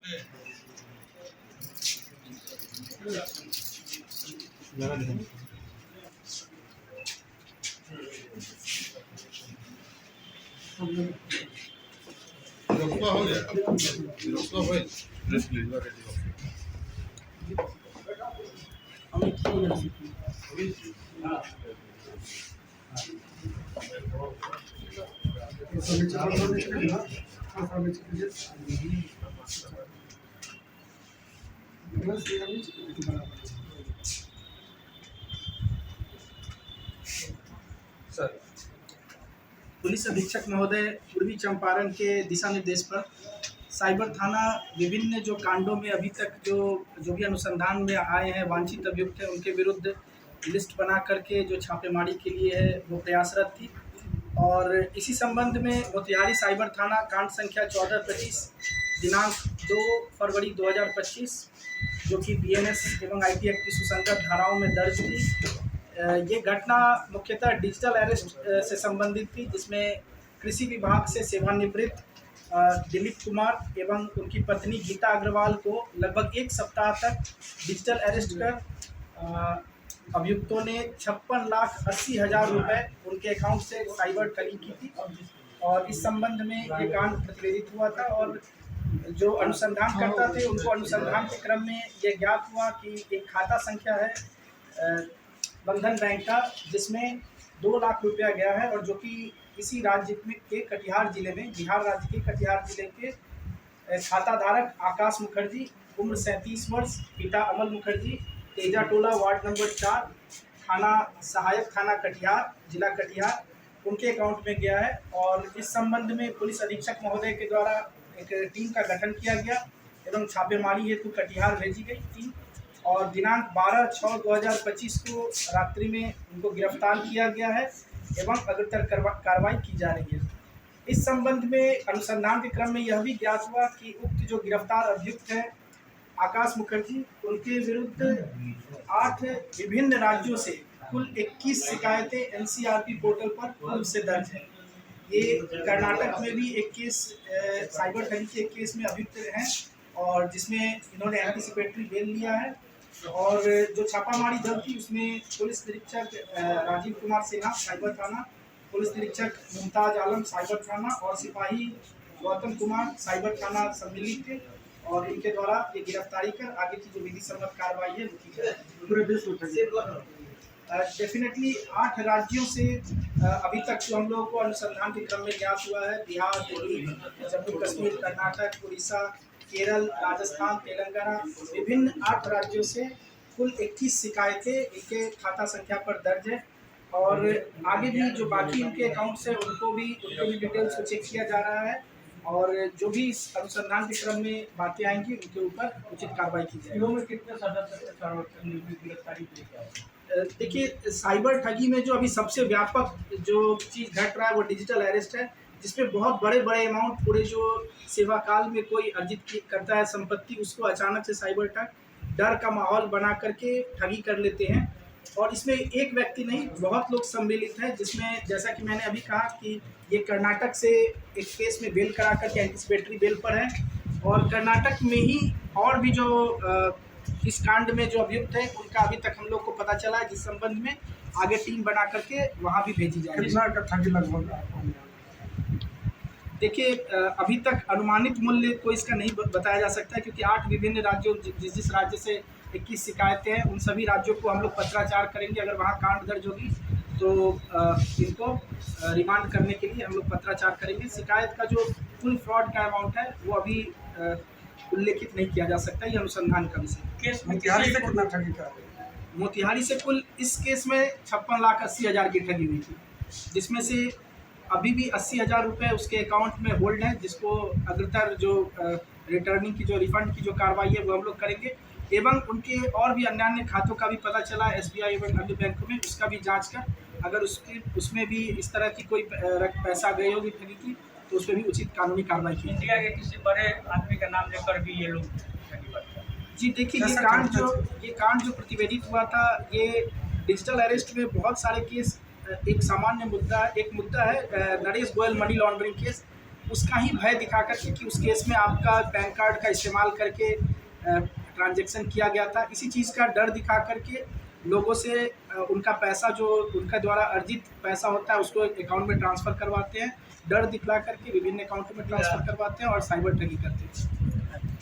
हो गया sir, police अधीक्षक महोदय पूर्वी चंपारण के दिशा निर्देश पर साइबर थाना विभिन्न जो कांडों में अभी तक जो भी अनुसंधान में आए हैं वांछित अभियुक्त हैं उनके विरुद्ध लिस्ट बना करके जो छापेमारी के लिए है वो प्रयासरत थी। और इसी संबंध में मोतिहारी साइबर थाना कांड संख्या 1425 दिनांक 2 फरवरी 2025 जो कि बीएनएस एवं आईटी एक्ट की सुसंगत धाराओं में दर्ज थी। ये घटना मुख्यतः डिजिटल अरेस्ट से संबंधित थी, जिसमें कृषि विभाग से सेवानिवृत्त दिलीप कुमार एवं उनकी पत्नी गीता अग्रवाल को लगभग एक सप्ताह तक डिजिटल अरेस्ट कर अभियुक्तों ने 56,80,000 रुपये उनके अकाउंट से साइबर ठगी की थी। और इस संबंध में ये कांड प्रतिवेदित हुआ था और जो अनुसंधान करता थे उनको अनुसंधान के क्रम में ये ज्ञात हुआ कि एक खाता संख्या है बंधन बैंक का, जिसमें 2 लाख रुपया गया है और जो कि इसी राज्य में के कटिहार जिले में, बिहार राज्य के कटिहार जिले के खाता धारक आकाश मुखर्जी उम्र 37 वर्ष, पिता अमल मुखर्जी, तेजा टोला वार्ड नंबर 4 थाना सहायक थाना कटिहार जिला कटिहार, उनके अकाउंट में गया है। और इस संबंध में पुलिस अधीक्षक महोदय के द्वारा एक टीम का गठन किया गया एवं छापेमारी हेतु कटिहार भेजी गई टीम और दिनांक 12/6/2025 को रात्रि में उनको गिरफ्तार किया गया है एवं अग्रतर कार्रवाई की जा रही है। इस संबंध में अनुसंधान के क्रम में यह भी ज्ञात हुआ कि उक्त जो गिरफ्तार अभियुक्त हैं आकाश मुखर्जी, उनके विरुद्ध 8 विभिन्न राज्यों से कुल 21 शिकायतें एनसीआरपी पोर्टल पर पूर्व से दर्ज हैं। ये कर्नाटक में भी एक केस साइबर ठगी के केस में अभियुक्त हैं और जिसमें इन्होंने एंटीसिपेटरी बेल लिया है। और जो छापामारी दल थी उसमें पुलिस निरीक्षक राजीव कुमार सिन्हा साइबर थाना, पुलिस निरीक्षक मुमताज आलम साइबर थाना और सिपाही गौतम कुमार साइबर थाना सम्मिलित थे और इनके द्वारा ये गिरफ्तारी कर आगे की जो विधि सम्मत कार्रवाई है वो की जाएगी। पूरे देश में डेफिनेटली 8 राज्यों से अभी तक जो हम लोगों को अनुसंधान के क्रम में ज्ञात हुआ है, बिहार, दिल्ली, जम्मू कश्मीर, कर्नाटक, उड़ीसा, केरल, राजस्थान, तेलंगाना, विभिन्न 8 राज्यों से कुल 21 शिकायतें इनके खाता संख्या पर दर्ज है। और आगे भी जो बाकी उनके अकाउंट्स हैं उनको भी डिटेल्स को चेक किया जा रहा है और जो भी इस अनुसंधान के क्रम में बातें आएंगी उनके ऊपर उचित कार्रवाई की जाएगी। कितने गिरफ्तारी? देखिए, साइबर ठगी में जो अभी सबसे व्यापक जो चीज़ घट रहा है वो डिजिटल अरेस्ट है, जिसमें बहुत बड़े बड़े अमाउंट पूरे जो सेवा काल में कोई अर्जित करता है संपत्ति, उसको अचानक से साइबर ठग डर का माहौल बना करके ठगी कर लेते हैं। और इसमें एक व्यक्ति नहीं, बहुत लोग सम्मिलित हैं, जिसमें जैसा कि मैंने अभी कहा कि ये कर्नाटक से एक केस में बेल करा करके एंटीसिपेटरी बेल पर है और कर्नाटक में ही और भी जो इस कांड में जो अभियुक्त है उनका अभी तक हम लोग को पता चला है, जिस संबंध में आगे टीम बना करके वहाँ भी भेजी जाएगी। देखिए, अभी तक अनुमानित मूल्य कोई इसका नहीं बताया जा सकता है क्योंकि 8 विभिन्न राज्यों जिस राज्य से 21 शिकायतें हैं उन सभी राज्यों को हम लोग पत्राचार करेंगे। अगर वहाँ कांड दर्ज होगी तो इनको रिमांड करने के लिए हम लोग पत्राचार करेंगे। शिकायत का जो कुल फ्रॉड का अमाउंट है वो अभी उल्लेखित नहीं किया जा सकता, ये अनुसंधान का विषय। केस मोतिहारी से कितना ठगी का? मोतिहारी से कुल इस केस में 56,80,000 की ठगी हुई थी, जिसमें से अभी भी 80,000 रुपये उसके अकाउंट में होल्ड है, जिसको अग्रतर जो रिटर्निंग की जो रिफंड की जो कार्रवाई है वो हम लोग करेंगे एवं उनके और भी अन्य खातों का भी पता चला एसबीआई एवं अन्य बैंकों में, उसका भी जांच कर अगर उसमें भी इस तरह की कोई पैसा गई होगी ठगी की तो उस पर भी उचित कानूनी कार्रवाई की। इंडिया के किसी बड़े आदमी का नाम लेकर भी ये लोग ठगी करते हैं? जी देखिए, ये कांड जो प्रतिवेदित हुआ था, ये डिजिटल अरेस्ट में बहुत सारे केस, एक सामान्य मुद्दा है Naresh Goyal money laundering case, उसका ही भय दिखा करके कि उस केस में आपका पैन कार्ड का इस्तेमाल करके ट्रांजैक्शन किया गया था, इसी चीज़ का डर दिखा करके लोगों से उनका पैसा जो उनका द्वारा अर्जित पैसा होता है उसको अकाउंट में ट्रांसफ़र करवाते हैं, डर दिखला करके विभिन्न अकाउंट में ट्रांसफ़र करवाते हैं और साइबर ठगी करते हैं।